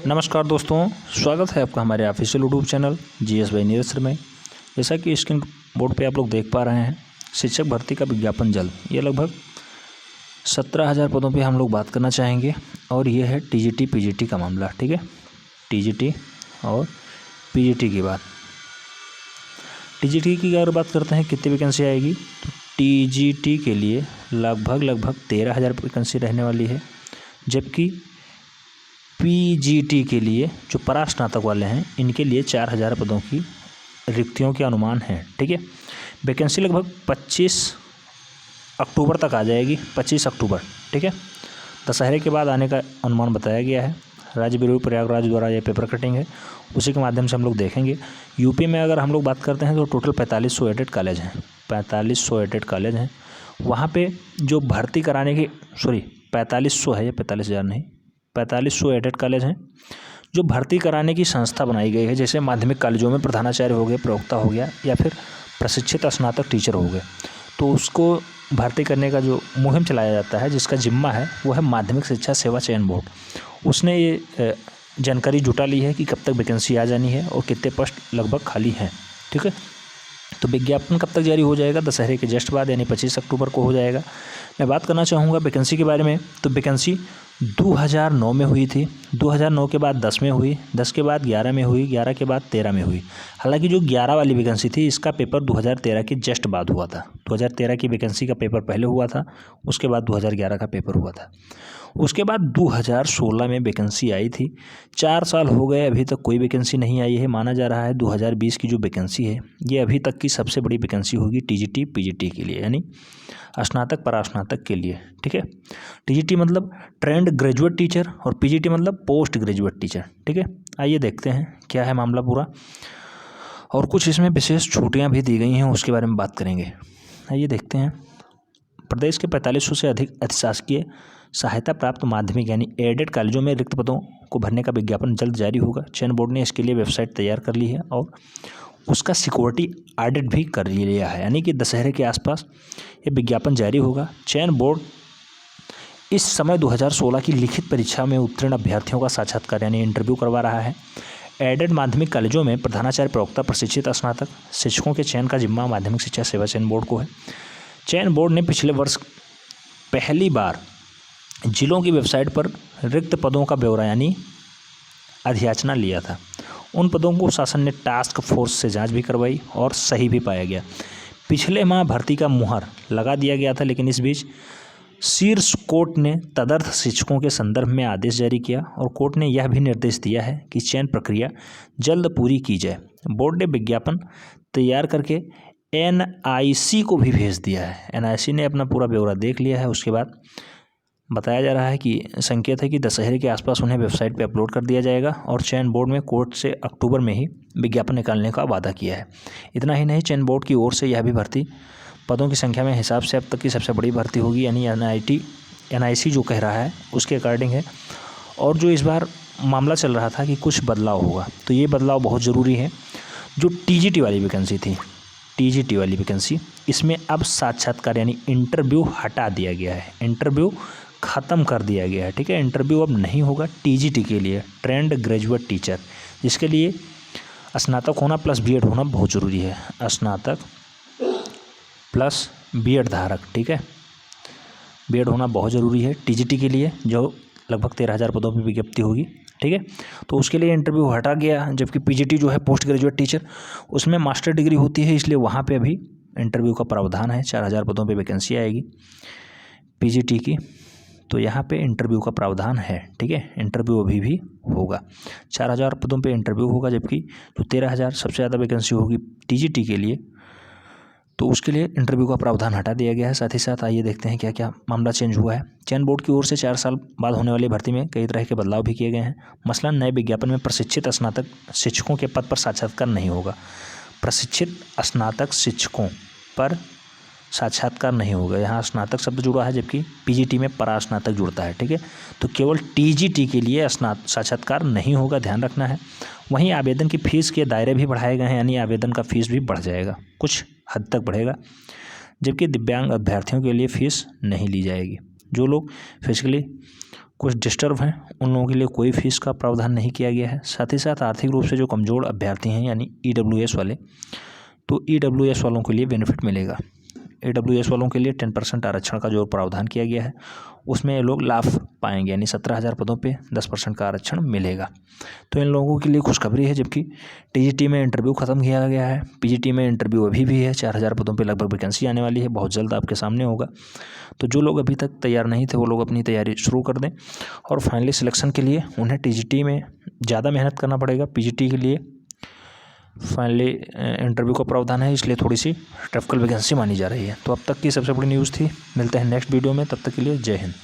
नमस्कार दोस्तों, स्वागत है आपका हमारे official YouTube channel GS by Neeraj sir में। जैसा कि स्क्रीन बोर्ड पे आप लोग देख पा रहे हैं, शिक्षक भर्ती का विज्ञापन जल्द, ये लगभग 17,000 पदों पे हम लोग बात करना चाहेंगे। और ये है टीजीटी पीजीटी का मामला। ठीक है, टीजीटी और पीजीटी की बात। टीजीटी की अगर बात करते हैं कितनी वैकेंसी आएगी, तो टीजीटी के लिए लगभग 13,000 वैकेंसी रहने वाली है, जबकि पीजीटी के लिए जो परास्नातक वाले हैं इनके लिए 4,000 पदों की रिक्तियों के अनुमान हैं। ठीक है, वैकेंसी लगभग 25 अक्टूबर तक आ जाएगी, 25 अक्टूबर। ठीक है, दशहरे के बाद आने का अनुमान बताया गया है। राज्य ब्यूरो प्रयागराज द्वारा ये पेपर कटिंग है, उसी के माध्यम से हम लोग देखेंगे। यूपी में अगर हम लोग बात करते हैं तो टोटल 4500 एडेड कॉलेज हैं, 4500 एडेड कॉलेज हैं। वहाँ पे जो भर्ती कराने की 4500 है, ये 45,000 नहीं, 4500 एडेड कॉलेज हैं जो भर्ती कराने की संस्था बनाई गई है। जैसे माध्यमिक कॉलेजों में प्रधानाचार्य हो गए, प्रवक्ता हो गया, या फिर प्रशिक्षित स्नातक टीचर हो गए, तो उसको भर्ती करने का जो मुहिम चलाया जाता है, जिसका जिम्मा है वो है माध्यमिक शिक्षा सेवा चयन बोर्ड। उसने ये जानकारी जुटा ली है कि कब तक वैकेंसी आ जानी है और कितने पोस्ट लगभग खाली हैं। ठीक है, तो विज्ञापन कब तक जारी हो जाएगा? दशहरे के जस्ट बाद, यानी 25 अक्टूबर को हो जाएगा। मैं बात करना चाहूँगा वैकेंसी के बारे में। तो वैकेंसी 2009 में हुई थी, 2009 के बाद 10 में हुई, 10 के बाद 11 में हुई, 11 के बाद 13 में हुई। हालांकि जो 11 वाली वैकेंसी थी, इसका पेपर 2013 के जस्ट बाद हुआ था। 2013 की वैकेंसी का पेपर पहले हुआ था, उसके बाद 2011 का पेपर हुआ था। उसके बाद 2016 में वैकेंसी आई थी। 4 साल हो गए, अभी तक कोई वैकेंसी नहीं आई है। माना जा रहा है 2020 की जो वैकेंसी है, ये अभी तक की सबसे बड़ी वैकेंसी होगी टीजीटी पीजीटी के लिए, यानी स्नातक परास्नातक के लिए। ठीक है, टीजीटी मतलब ट्रेंड ग्रेजुएट टीचर और पीजीटी मतलब पोस्ट ग्रेजुएट टीचर। ठीक है, आइए देखते हैं क्या है मामला पूरा, और कुछ इसमें विशेष छुट्टियां भी दी गई हैं, उसके बारे में बात करेंगे। आइए देखते हैं। प्रदेश के 4500 से अधिक अतिशासकीय सहायता प्राप्त माध्यमिक यानी एडेड कॉलेजों में रिक्त पदों को भरने का विज्ञापन जल्द जारी होगा। चयन बोर्ड ने इसके लिए वेबसाइट तैयार कर ली है और उसका सिक्योरिटी ऑडिट भी कर लिया है, यानी कि दशहरे के आसपास ये विज्ञापन जारी होगा। चयन बोर्ड इस समय 2016 की लिखित परीक्षा में उत्तीर्ण अभ्यर्थियों का साक्षात्कार यानी इंटरव्यू करवा रहा है। एडेड माध्यमिक कॉलेजों में प्रधानाचार्य, प्रवक्ता, प्रशिक्षित स्नातक शिक्षकों के चयन का जिम्मा माध्यमिक शिक्षा सेवा चयन बोर्ड को है। चयन बोर्ड ने पिछले वर्ष पहली बार जिलों की वेबसाइट पर रिक्त पदों का ब्यौरा यानी अधियाचना लिया था। उन पदों को शासन ने टास्क फोर्स से जांच भी करवाई और सही भी पाया गया। पिछले माह भर्ती का मुहर लगा दिया गया था, लेकिन इस बीच शीर्ष कोर्ट ने तदर्थ शिक्षकों के संदर्भ में आदेश जारी किया और कोर्ट ने यह भी निर्देश दिया है कि चयन प्रक्रिया जल्द पूरी की जाए। बोर्ड ने विज्ञापन तैयार करके एनआईसी को भी भेज दिया है। एनआईसी ने अपना पूरा ब्यौरा देख लिया है। उसके बाद बताया जा रहा है कि संकेत है कि दशहरे के आसपास उन्हें वेबसाइट पे अपलोड कर दिया जाएगा और चयन बोर्ड में कोर्ट से अक्टूबर में ही विज्ञापन निकालने का वादा किया है। इतना ही नहीं, चयन बोर्ड की ओर से यह भी भर्ती पदों की संख्या में हिसाब से अब तक की सबसे बड़ी भर्ती होगी, यानी एनआईसी जो कह रहा है उसके अकॉर्डिंग है। और जो इस बार मामला चल रहा था कि कुछ बदलाव होगा, तो ये बदलाव बहुत ज़रूरी है। जो टीजीटी वाली वैकेंसी थी, टीजीटी वाली वैकेंसी, इसमें अब साक्षात्कार यानी इंटरव्यू हटा दिया गया है, इंटरव्यू ख़त्म कर दिया गया है। ठीक है, इंटरव्यू अब नहीं होगा टीजीटी के लिए, ट्रेंड ग्रेजुएट टीचर, जिसके लिए स्नातक होना प्लस बीएड होना बहुत ज़रूरी है। स्नातक प्लस बीएड धारक, ठीक है, बीएड होना बहुत ज़रूरी है टीजीटी के लिए, जो लगभग 13,000 पदों पर विज्ञप्ति होगी। ठीक है, तो उसके लिए इंटरव्यू हटा गया। जबकि पीजीटी जो है पोस्ट ग्रेजुएट टीचर, उसमें मास्टर डिग्री होती है, इसलिए वहाँ पे अभी इंटरव्यू का प्रावधान है। 4,000 पदों पे वैकेंसी आएगी पीजीटी की, तो यहाँ पे इंटरव्यू का प्रावधान है। ठीक है, इंटरव्यू अभी भी होगा। 4,000 पदों पे इंटरव्यू होगा, जबकि जो 13,000 सबसे ज़्यादा वैकेंसी होगी टीजीटी के लिए, तो उसके लिए इंटरव्यू का प्रावधान हटा दिया गया है। साथ ही साथ आइए देखते हैं क्या क्या मामला चेंज हुआ है। चयन बोर्ड की ओर से 4 साल बाद होने वाली भर्ती में कई तरह के बदलाव भी किए गए हैं। मसलन नए विज्ञापन में प्रशिक्षित स्नातक शिक्षकों के पद पर साक्षात्कार नहीं होगा। प्रशिक्षित स्नातक शिक्षकों पर साक्षात्कार नहीं होगा, यहाँ स्नातक शब्द जुड़ा है, जबकि पीजीटी में परास्नातक जुड़ता है। ठीक है, तो केवल टीजीटी के लिए साक्षात्कार नहीं होगा, ध्यान रखना है। वहीं आवेदन की फ़ीस के दायरे भी बढ़ाए गए हैं, यानी आवेदन का फ़ीस भी बढ़ जाएगा, कुछ हद तक बढ़ेगा। जबकि दिव्यांग अभ्यर्थियों के लिए फ़ीस नहीं ली जाएगी। जो लोग फिजिकली कुछ डिस्टर्ब हैं उन लोगों के लिए कोई फीस का प्रावधान नहीं किया गया है। साथ ही साथ आर्थिक रूप से जो कमज़ोर अभ्यर्थी हैं यानी EWS वाले, तो EWS वालों के लिए बेनिफिट मिलेगा। EWS वालों के लिए 10% आरक्षण का जो प्रावधान किया गया है उसमें ये लोग लाभ पाएंगे, यानी 17,000 पदों पे 10% का आरक्षण मिलेगा। तो इन लोगों के लिए खुशखबरी है। जबकि TGT में इंटरव्यू ख़त्म किया गया है, PGT में इंटरव्यू अभी भी है, 4,000 पदों पे लगभग वैकेंसी आने वाली है, बहुत जल्द आपके सामने होगा। तो जो लोग अभी तक तैयार नहीं थे वो लोग अपनी तैयारी शुरू कर दें, और फाइनली सिलेक्शन के लिए उन्हें TGT में ज़्यादा मेहनत करना पड़ेगा। PGT के लिए फाइनली इंटरव्यू का प्रावधान है, इसलिए थोड़ी सी डिफिकल्ट वैकेंसी मानी जा रही है। तो अब तक की सबसे बड़ी न्यूज़ थी। मिलते हैं नेक्स्ट वीडियो में, तब तक के लिए जय हिंद।